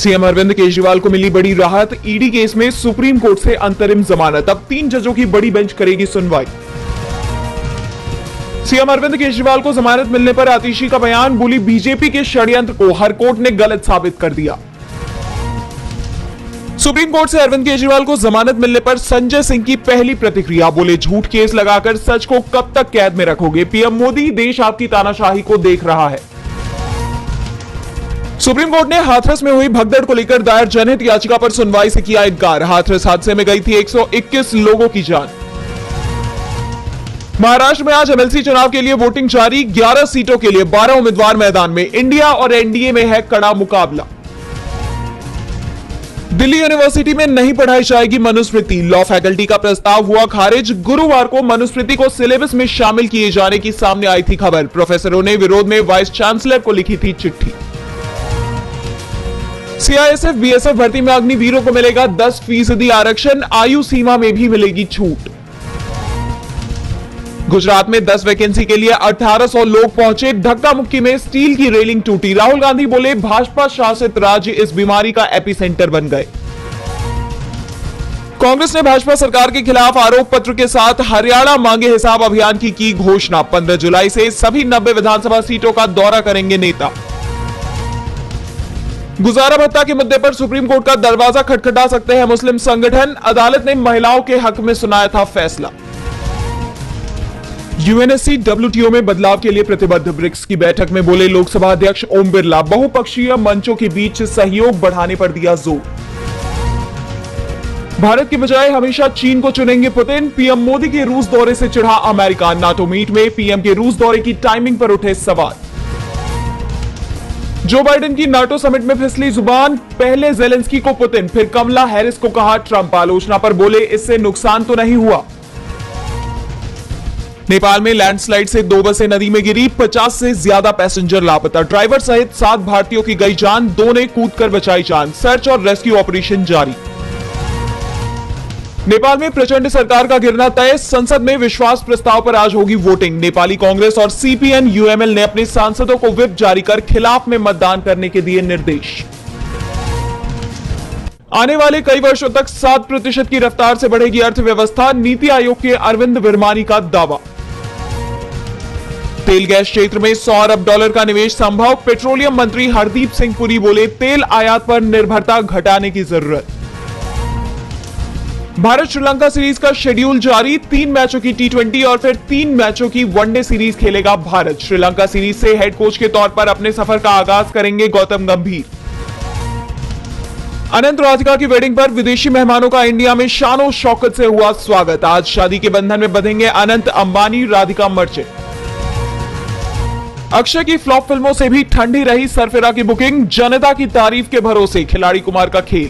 CM Arvind Kejriwal को मिली बड़ी राहत, ईडी केस में सुप्रीम कोर्ट से अंतरिम जमानत। अब 3 जजों की बड़ी बेंच करेगी सुनवाई। सीएम अरविंद केजरीवाल को जमानत मिलने पर आतिशी का बयान, बोली बीजेपी के षड्यंत्र को हर कोर्ट ने गलत साबित कर दिया। सुप्रीम कोर्ट से अरविंद केजरीवाल को जमानत मिलने पर संजय सिंह की पहली प्रतिक्रिया, बोले झूठ केस लगाकर सच को कब तक कैद में रखोगे? पीएम मोदी, देश आपकी तानाशाही को देख रहा है। सुप्रीम कोर्ट ने हाथरस में हुई भगदड़ को लेकर दायर जनहित याचिका पर सुनवाई से किया इनकार। हाथरस हादसे में गई थी 121 लोगों की जान। महाराष्ट्र में आज एमएलसी चुनाव के लिए वोटिंग जारी। 11 सीटों के लिए 12 उम्मीदवार मैदान में। इंडिया और एनडीए में है कड़ा मुकाबला। दिल्ली यूनिवर्सिटी में नहीं पढ़ाई जाएगी मनुस्मृति, लॉ फैकल्टी का प्रस्ताव हुआ खारिज। गुरुवार को मनुस्मृति को सिलेबस में शामिल किए जाने की सामने आई थी खबर। प्रोफेसरों ने विरोध में वाइस चांसलर को लिखी थी चिट्ठी। सीआईएसएफ बीएसएफ भर्ती में अग्निवीरों को मिलेगा 10% आरक्षण, आयु सीमा में भी मिलेगी छूट। गुजरात में 10 वैकेंसी के लिए 1800 लोग पहुंचे। धक्का मुक्की में स्टील की रेलिंग टूटी। राहुल गांधी बोले भाजपा शासित राज्य इस बीमारी का एपिसेंटर बन गए। कांग्रेस ने भाजपा सरकार के खिलाफ आरोप पत्र के साथ हरियाणा मांगे हिसाब अभियान की घोषणा। 15 जुलाई से सभी 90 विधानसभा सीटों का दौरा करेंगे नेता। गुजारा भत्ता के मुद्दे पर सुप्रीम कोर्ट का दरवाजा खटखटा सकते हैं मुस्लिम संगठन। अदालत ने महिलाओं के हक में सुनाया था फैसला। यूएनएससी डब्ल्यूटीओ में बदलाव के लिए प्रतिबद्ध। ब्रिक्स की बैठक में बोले लोकसभा अध्यक्ष ओम बिरला, बहुपक्षीय मंचों के बीच सहयोग बढ़ाने पर दिया जोर। भारत की बजाय हमेशा चीन को चुनेंगे पुतिन। पीएम मोदी के रूस दौरे से चिढ़ा अमेरिका। नाटो मीट में पीएम के रूस दौरे की टाइमिंग पर उठे सवाल। जो बाइडेन की नाटो समिट में फिसली जुबान, पहले जेलेंस्की को पुतिन, फिर कमला हैरिस को कहा ट्रंप। आलोचना पर बोले इससे नुकसान तो नहीं हुआ। नेपाल में लैंडस्लाइड से 2 बसें नदी में गिरी। 50 से ज्यादा पैसेंजर लापता। ड्राइवर सहित 7 भारतीयों की गई जान, 2 ने कूदकर बचाई जान। सर्च और रेस्क्यू ऑपरेशन जारी। नेपाल में प्रचंड सरकार का गिरना तय। संसद में विश्वास प्रस्ताव पर आज होगी वोटिंग। नेपाली कांग्रेस और सीपीएन यूएमएल ने अपने सांसदों को व्हिप जारी कर खिलाफ में मतदान करने के दिए निर्देश। आने वाले कई वर्षों तक 7% की रफ्तार से बढ़ेगी अर्थव्यवस्था, नीति आयोग के अरविंद विरमानी का दावा। तेल गैस क्षेत्र में $100 अरब का निवेश संभव। पेट्रोलियम मंत्री हरदीप सिंह पुरी बोले तेल आयात पर निर्भरता घटाने की जरूरत। भारत श्रीलंका सीरीज का शेड्यूल जारी। 3 मैचों की टी20 और फिर 3 मैचों की वनडे सीरीज खेलेगा भारत। श्रीलंका सीरीज से हेड कोच के तौर पर अपने सफर का आगाज करेंगे गौतम गंभीर। अनंत राधिका की वेडिंग पर विदेशी मेहमानों का इंडिया में शानो शौकत से हुआ स्वागत। आज शादी के बंधन में बंधेंगे अनंत, अंबानी, राधिका मर्चेंट। अक्षय की फ्लॉप फिल्मों से भी ठंडी रही सरफिरा की बुकिंग। जनता की तारीफ के भरोसे खिलाड़ी कुमार का खेल।